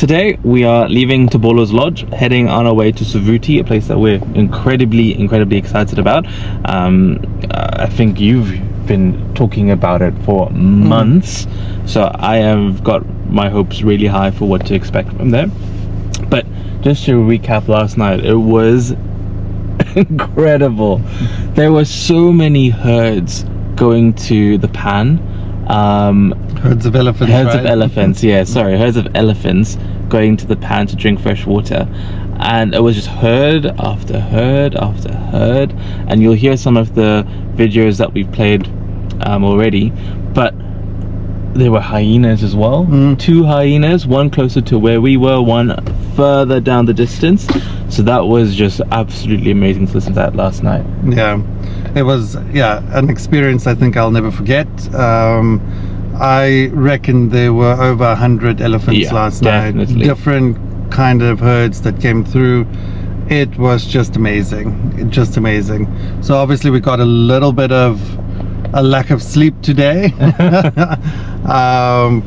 Today we are leaving Tobolo's Lodge, heading on our way to Savuti, a place that we're incredibly excited about. I think you've been talking about it for months, so I have got my hopes really high for what to expect from there. But just to recap last night, it was incredible. There were so many herds going to the pan. Herds of elephants. Herds of elephants, yeah, sorry, herds of elephants going to the pan to drink fresh water. And it was just herd after herd after herd. And you'll hear some of the videos that we've played already. But there were hyenas as well. 2 hyenas, one closer to where we were, one further down the distance. So that was just absolutely amazing to listen to that last night. Yeah, it was an experience I think I'll never forget. I reckon there were over 100 elephants last night. Different kind of herds that came through. It was just amazing, So obviously we got a little bit of a lack of sleep today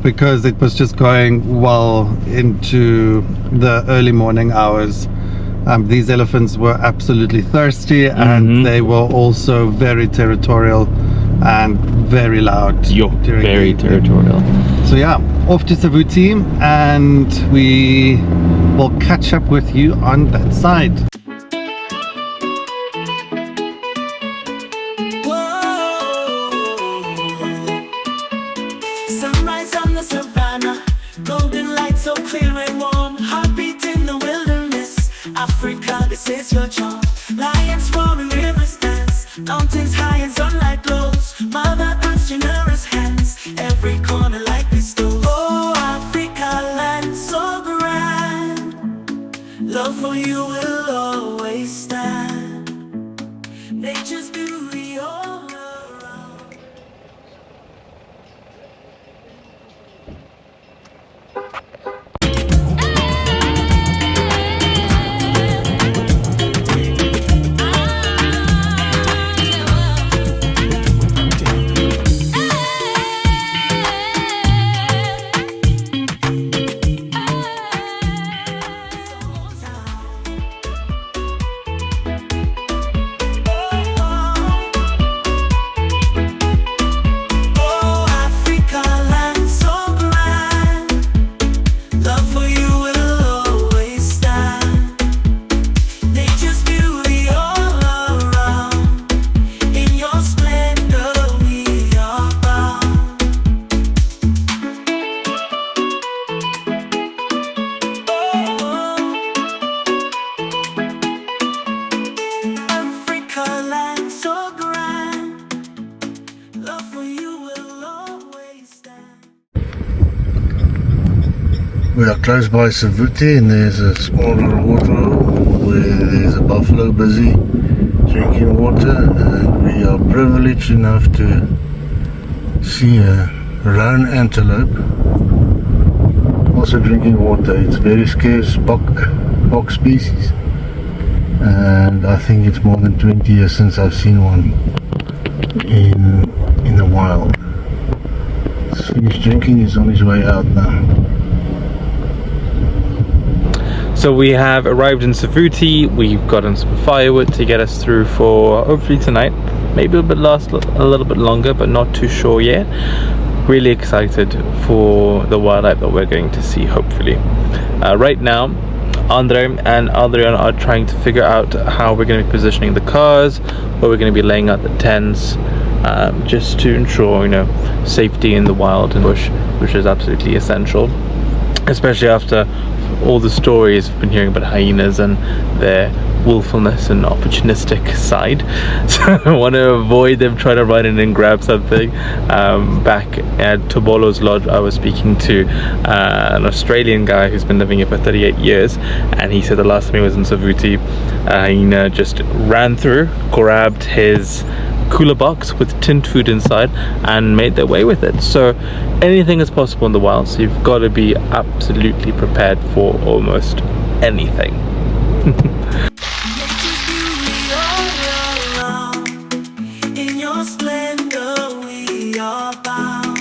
because it was just going well into the early morning hours. These elephants were absolutely thirsty, and they were also very territorial and very loud. Very territorial. So yeah, off to Savuti, and we will catch up with you on that side. Sunrise on the savannah, golden light so clear and warm, heartbeat in the wilderness. Africa, this is your charm. Lions roaring, rivers dance, mountains high and sunlight glows. Mother Earth's generous hands, every corner like bestows. Oh, Africa, land so grand, love for you will always stand. Nature's beauty all around. We are close by Savuti, and there's a small little waterhole where there's a buffalo busy drinking water, and we are privileged enough to see a roan antelope also drinking water. It's a very scarce bok species, and I think it's more than 20 years since I've seen one in the wild. He's finished drinking, he's on his way out now. So we have arrived in Savuti. We've gotten some firewood to get us through for hopefully tonight. Maybe a little bit longer, but not too sure yet. Really excited for the wildlife that we're going to see, hopefully. Right now, Andre and Adrian are trying to figure out how we're going to be positioning the cars, where we're going to be laying out the tents, just to ensure, safety in the wild and bush, which is absolutely essential, especially after all the stories we've been hearing about hyenas and their willfulness and opportunistic side. So I want to avoid them trying to run in and grab something. Back at Tobolo's Lodge, I was speaking to an Australian guy who's been living here for 38 years, and he said the last time he was in Savuti, a hyena just ran through, grabbed his cooler box with tinned food inside and made their way with it. So anything is possible in the wild, so you've got to be absolutely prepared for almost anything. In your splendor we are bound.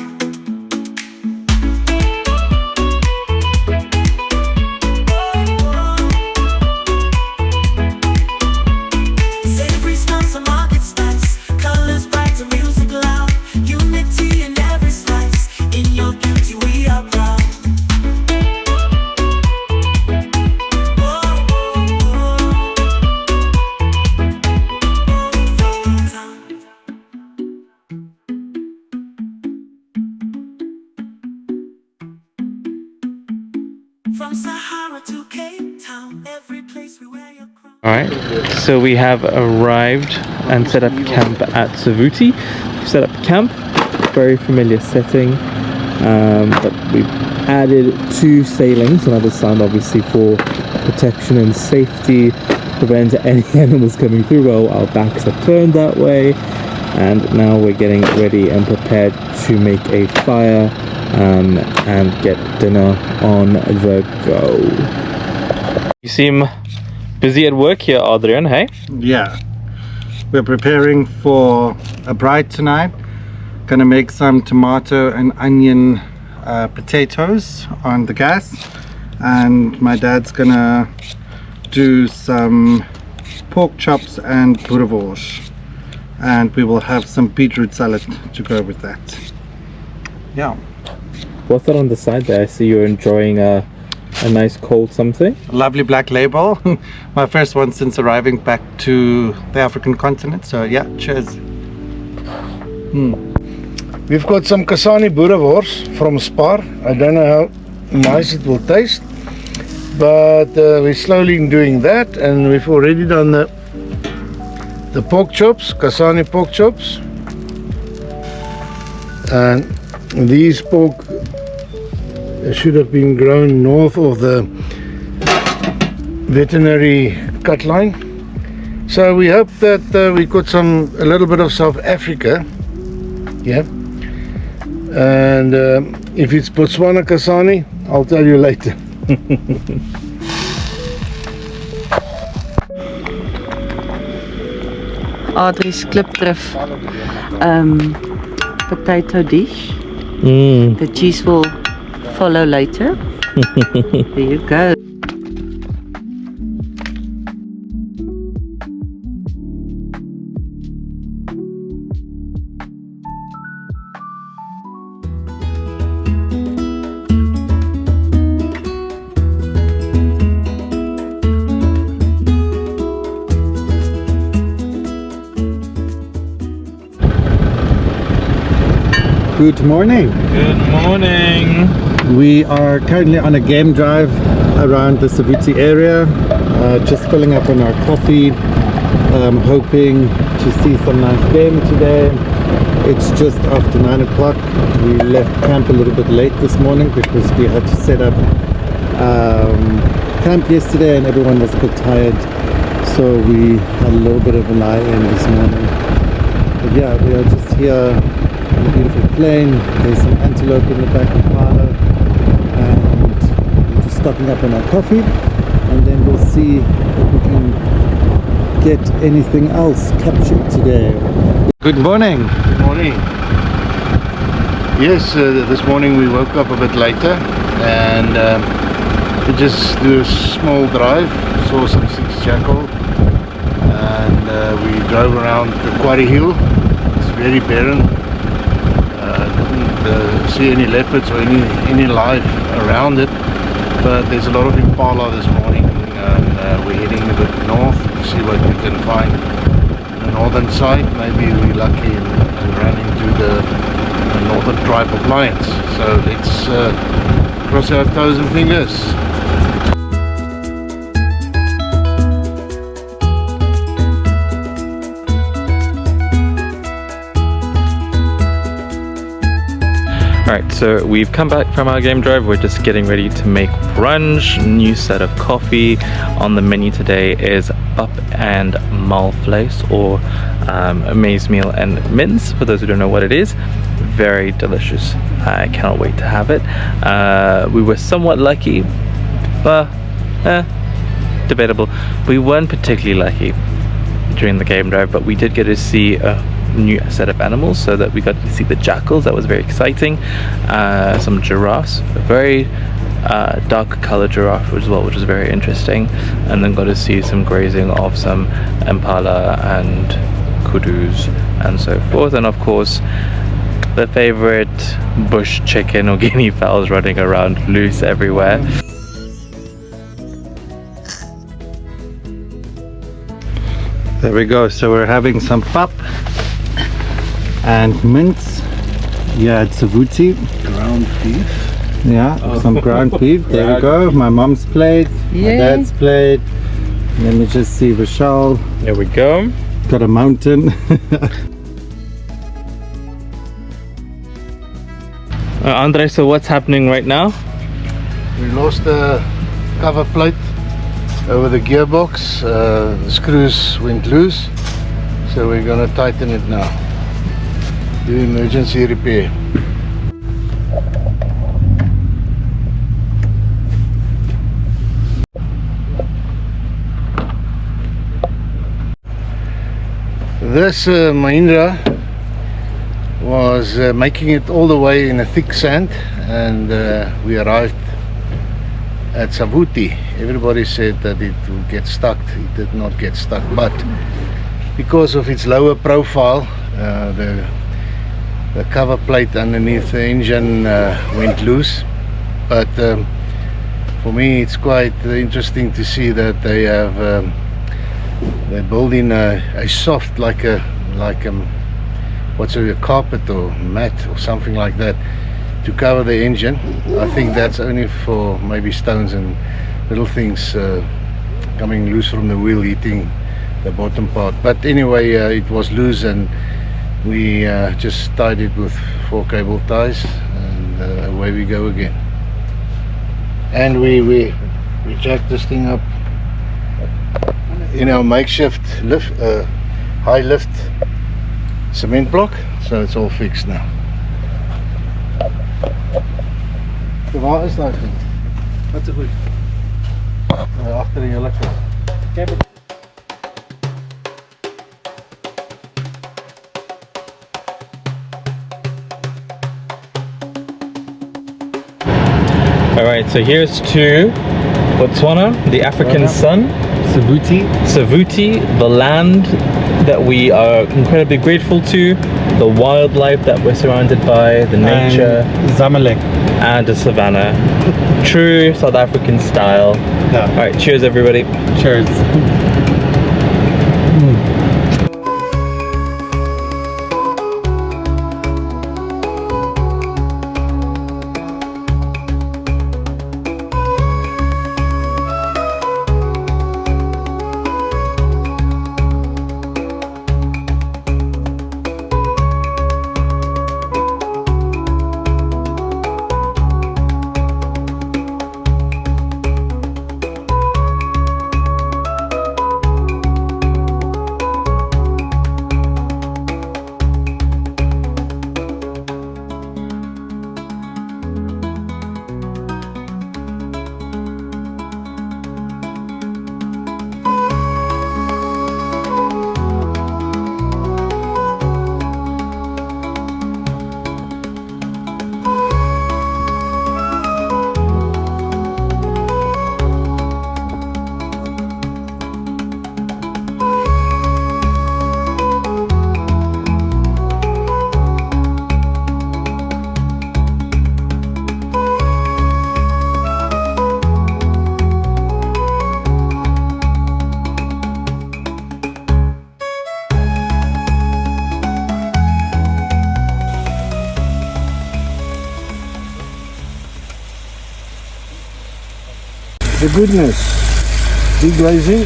From Sahara to Cape Town, every place we wear your crown. Alright, so we have arrived and set up camp at Savuti. We've set up camp, very familiar setting, but we've added 2 sailings on either side, obviously for protection and safety, prevent any animals coming through. Well, our backs are turned that way, and now we're getting ready and prepared to make a fire and get dinner on the go. You seem busy at work here, Adrian, hey? Yeah, we're preparing for a bride tonight. Gonna make some tomato and onion potatoes on the gas, and my dad's gonna do some pork chops and boerewors, and we will have some beetroot salad to go with that. Yeah. What's that on the side there? I see you're enjoying a nice cold something. Lovely black label. My first one since arriving back to the African continent, so yeah, cheers. We've got some Kasani boerewors from Spar. I don't know how nice it will taste, but we're slowly doing that, and we've already done the pork chops, Kasani pork chops, and these pork should have been grown north of the veterinary cut line. So we hope that we got a little bit of South Africa, yeah. And if it's Botswana Kasani, I'll tell you later. Adrie's klipdrif potato dish. The cheese will follow later. There you go. Good morning. Good morning. We are currently on a game drive around the Savuti area, just filling up on our coffee, hoping to see some nice game today. It's just after 9 o'clock. We left camp a little bit late this morning because we had to set up camp yesterday and everyone was a bit tired, so we had a little bit of a lie-in this morning. But yeah, we are just here on a beautiful plain. There's some antelope in the back of the parlor, and we're just stocking up on our coffee, and then we'll see if we can get anything else captured today. Good morning. Good morning. Yes, this morning we woke up a bit later, and we just do a small drive, saw some 6 jackal, and we drove around the Quarry Hill. It's very barren. Didn't see any leopards or any life around it, but there's a lot of impala this morning, and we're heading a bit north to see what we can find on the northern side. Maybe we're lucky and run into the northern tribe of lions. So let's cross our toes and fingers. Alright, so we've come back from our game drive. We're just getting ready to make brunch. New set of coffee. On the menu today is up and malvleis, or maize meal and mince, for those who don't know what it is. Very delicious. I cannot wait to have it. We were somewhat lucky, but debatable. We weren't particularly lucky during the game drive, but we did get to see a new set of animals, so that we got to see the jackals. That was very exciting. Some giraffes, a very dark color giraffe as well, which was very interesting, and then got to see some grazing of some impala and kudus and so forth, and of course the favorite bush chicken or guinea fowls running around loose everywhere. There we go. So we're having some pap and mince. Yeah, it's Savuti. Ground beef. Yeah, some ground beef. There we go. My mom's plate, my Yay. dad's plate. Let me just see Vishal. There we go. Got a mountain. Andre, so what's happening right now? We lost the cover plate over the gearbox. The screws went loose, so we're gonna tighten it now. Do emergency repair. This Mahindra was making it all the way in a thick sand, and we arrived at Savuti. Everybody said that it would get stuck. It did not get stuck, but because of its lower profile, the cover plate underneath the engine went loose. But for me, it's quite interesting to see that they have they're building a soft, like a what's a carpet or mat or something like that to cover the engine. I think that's only for maybe stones and little things coming loose from the wheel, hitting the bottom part. But anyway, it was loose, and we just tied it with 4 cable ties, and away we go again. And we jacked this thing up in our makeshift lift, high lift cement block, so it's all fixed now. Waar is dat ding? Wat is goed? Achter in je lekker. Alright, so here's to Botswana, the African sun. Savuti, the land that we are incredibly grateful to, the wildlife that we're surrounded by, the nature, Zamalek. and the savannah. True South African style. Yeah. Alright, cheers everybody. Cheers. The goodness, deglazing.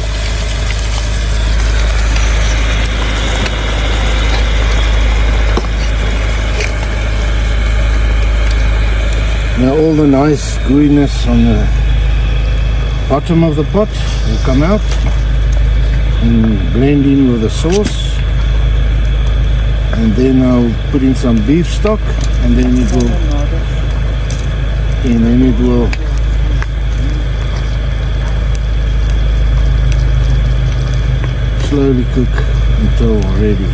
Now all the nice gooiness on the bottom of the pot will come out and blend in with the sauce, and then I'll put in some beef stock, and then it will slowly cook until ready.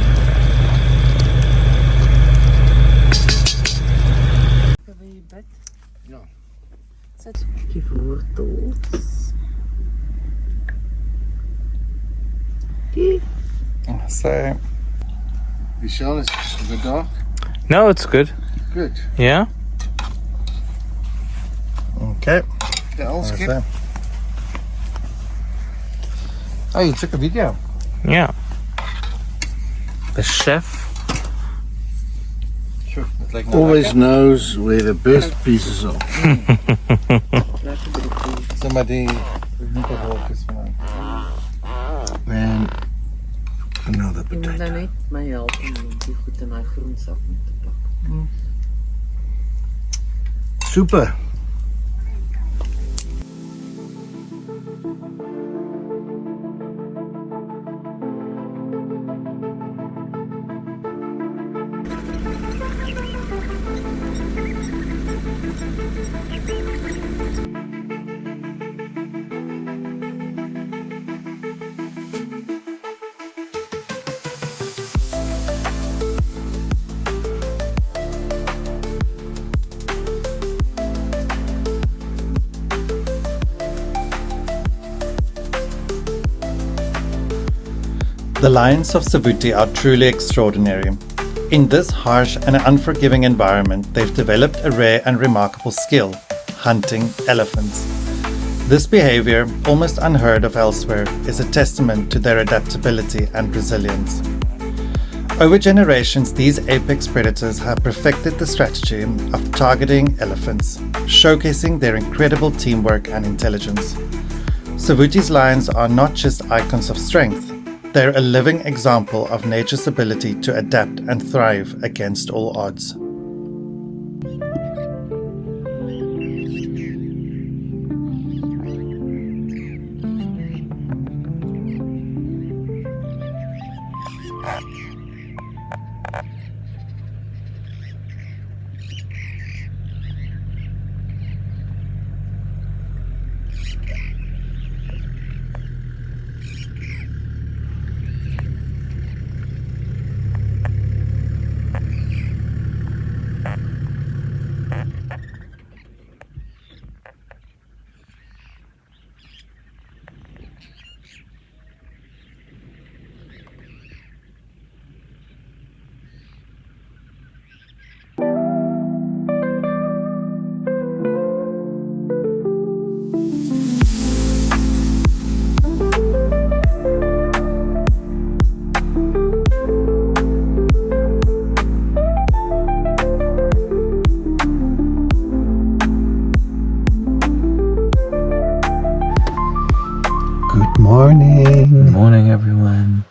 Ja. Die wortels. So, Vishal, is it dark? No, it's good. Good. Yeah? okay. Yeah, I'll skip. So. Oh, you took a video. Yeah. The chef. Sure. It's like always knows where the best pieces are. Somebody And another Jy moet nou potato. net my help om die goed in daai groensak in te pak. Super. The lions of Savuti are truly extraordinary. In this harsh and unforgiving environment, they've developed a rare and remarkable skill, hunting elephants. This behavior, almost unheard of elsewhere, is a testament to their adaptability and resilience. Over generations, these apex predators have perfected the strategy of targeting elephants, showcasing their incredible teamwork and intelligence. Savuti's lions are not just icons of strength, they're a living example of nature's ability to adapt and thrive against all odds. Morning. Morning, everyone.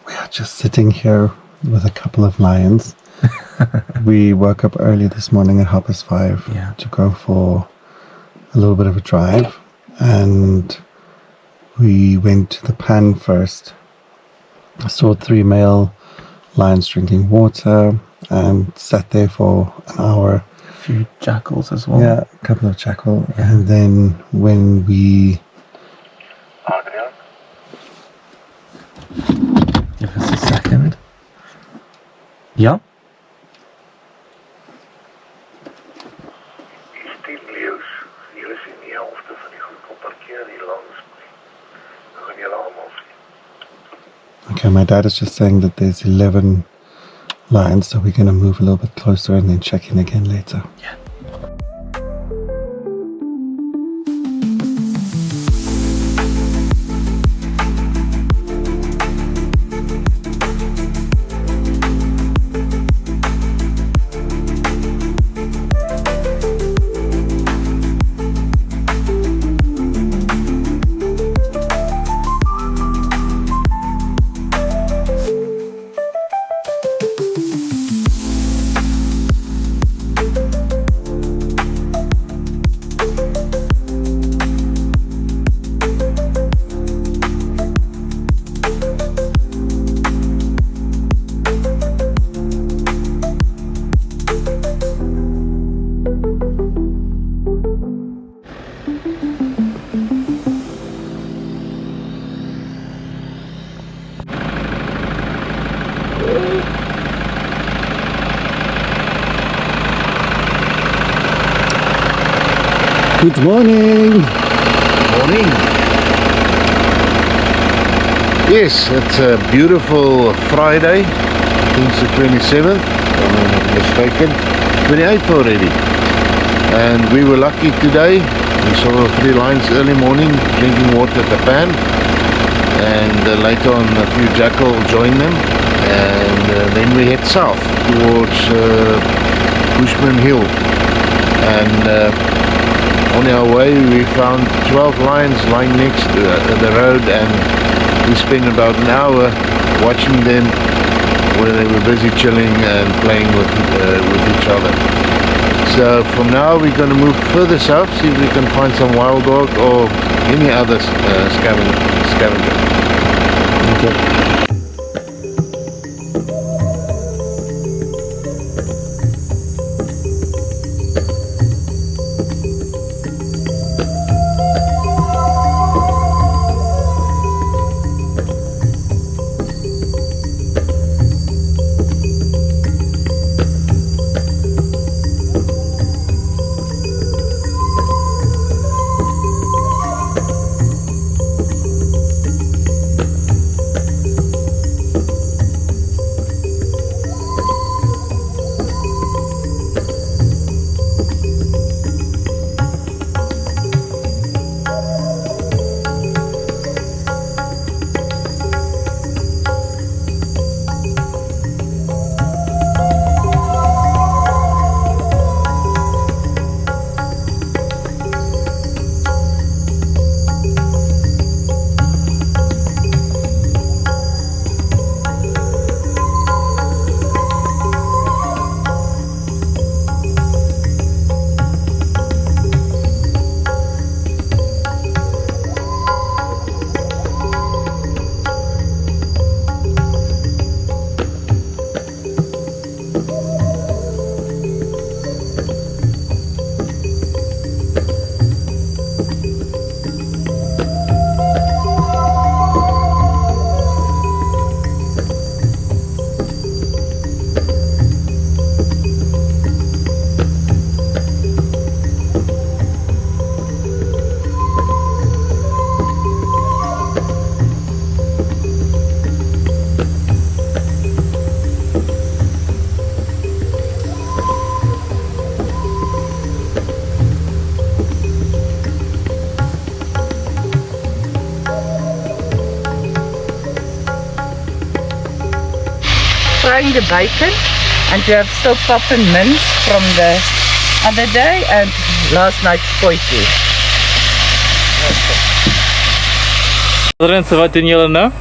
We are just sitting here with a couple of lions. We woke up early this morning at 5:30 to go for a little bit of a drive, and we went to the pan first. I saw 3 male lions drinking water and sat there for an hour. A few jackals as well. Yeah, a couple of jackal. And then when we... Give us a second. Yeah. Okay, my dad is just saying that there's 11 lions, so we're going to move a little bit closer and then check in again later. Yeah. Good morning. Morning. Yes, it's a beautiful Friday. I think it's the 27th, if I'm not mistaken. 28th already. And we were lucky today. We saw 3 lions early morning drinking water at the pan. And later on a few jackal joined them. and then we head south towards Bushman Hill, and on our way we found 12 lions lying next to the road, and we spent about an hour watching them where they were busy chilling and playing with each other. So from now we're going to move further south, see if we can find some wild dog or any other scavenger. Okay. Frying the bacon, and we have still pap and mince from the other day and last night's potjie. So what didn't you know?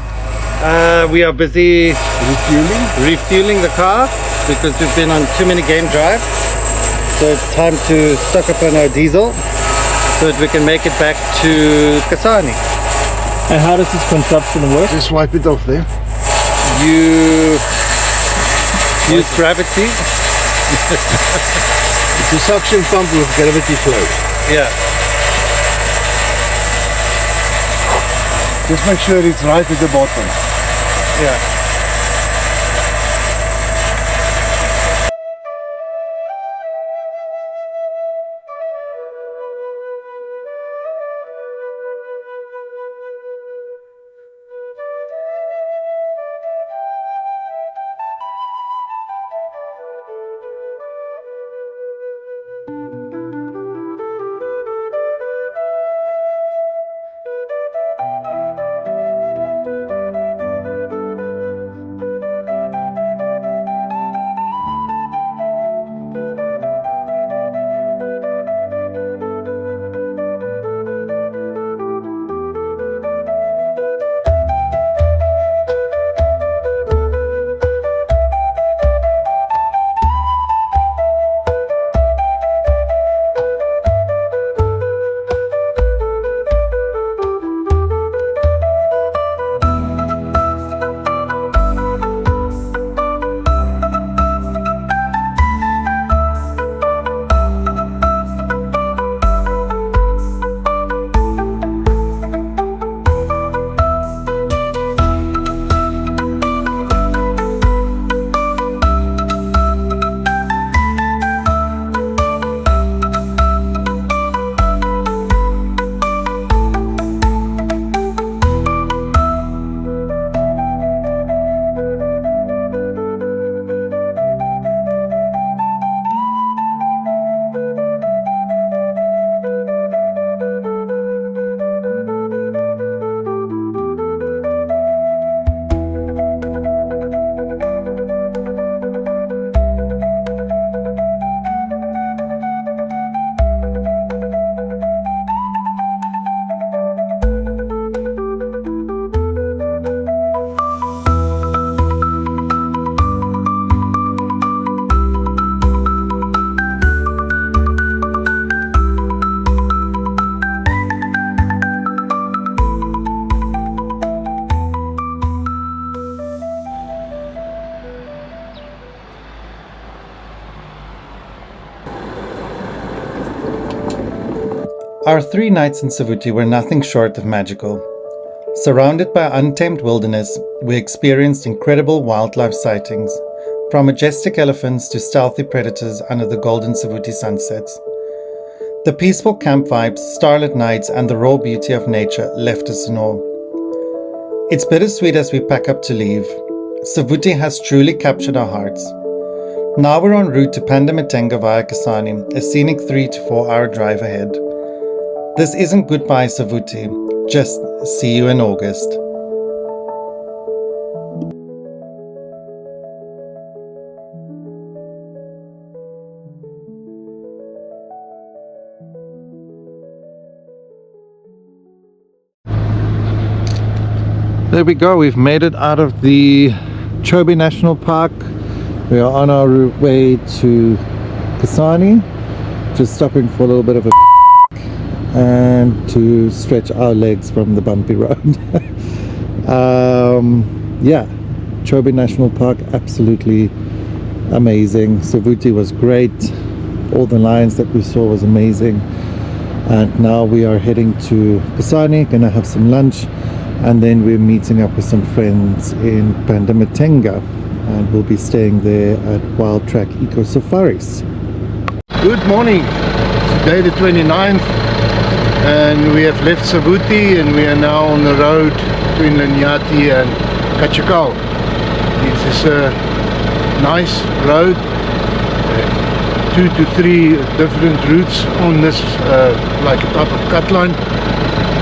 We are busy refueling the car because we've been on too many game drives. So it's time to stock up on our diesel so that we can make it back to Kasane. And how does this contraption work? Just wipe it off there. You use gravity. It's a suction pump with gravity flow. Yeah. Just make sure it's right at the bottom. Yeah. Our 3 nights in Savuti were nothing short of magical. Surrounded by untamed wilderness, we experienced incredible wildlife sightings, from majestic elephants to stealthy predators under the golden Savuti sunsets. The peaceful camp vibes, starlit nights, and the raw beauty of nature left us in awe. It's bittersweet as we pack up to leave. Savuti has truly captured our hearts. Now we're en route to Pandamatenga via Kasane, a scenic 3 to 4 hour drive ahead. This isn't goodbye Savuti, just see you in August. There we go, we've made it out of the Chobe National Park. We are on our way to Kasane, just stopping for a little bit of a and to stretch our legs from the bumpy road. Yeah, Chobe National Park, absolutely amazing. Savuti was great, all the lions that we saw was amazing, and now we are heading to Kasane, gonna have some lunch, and then we're meeting up with some friends in Pandamatenga, and we'll be staying there at Wild Track Eco Safaris. Good morning, it's day the 29th and we have left Savuti and we are now on the road between Lanyati and Kachikau. It is a nice road, 2 to 3 different routes on this like a type of cut line,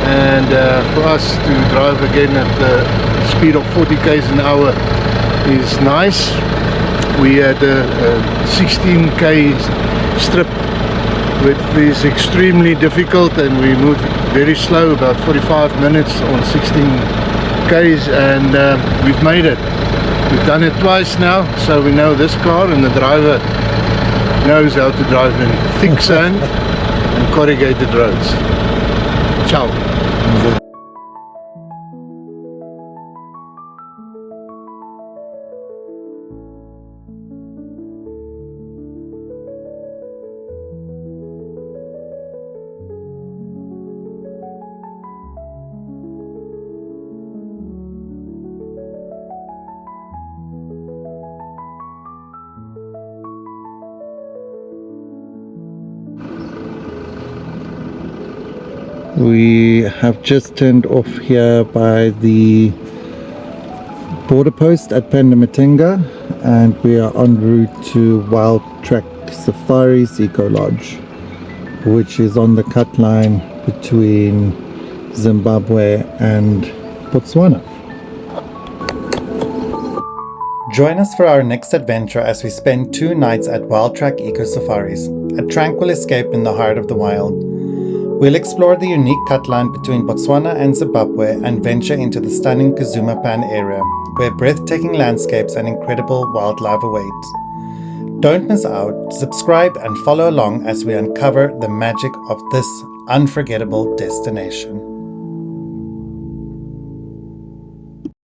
and for us to drive again at the speed of 40 k's an hour is nice. We had a 16k strip which is extremely difficult, and we moved very slow, about 45 minutes on 16 k's, and we've made it. We've done it twice now, so we know this car, and the driver knows how to drive in thick sand and corrugated roads. Ciao. We have just turned off here by the border post at Pandamatenga, and we are en route to Wild Track Safaris Eco Lodge, which is on the cut line between Zimbabwe and Botswana. Join us for our next adventure as we spend 2 nights at Wild Track Eco Safaris, a tranquil escape in the heart of the wild. We'll explore the unique cut line between Botswana and Zimbabwe and venture into the stunning Kazuma Pan area, where breathtaking landscapes and incredible wildlife await. Don't miss out, subscribe and follow along as we uncover the magic of this unforgettable destination.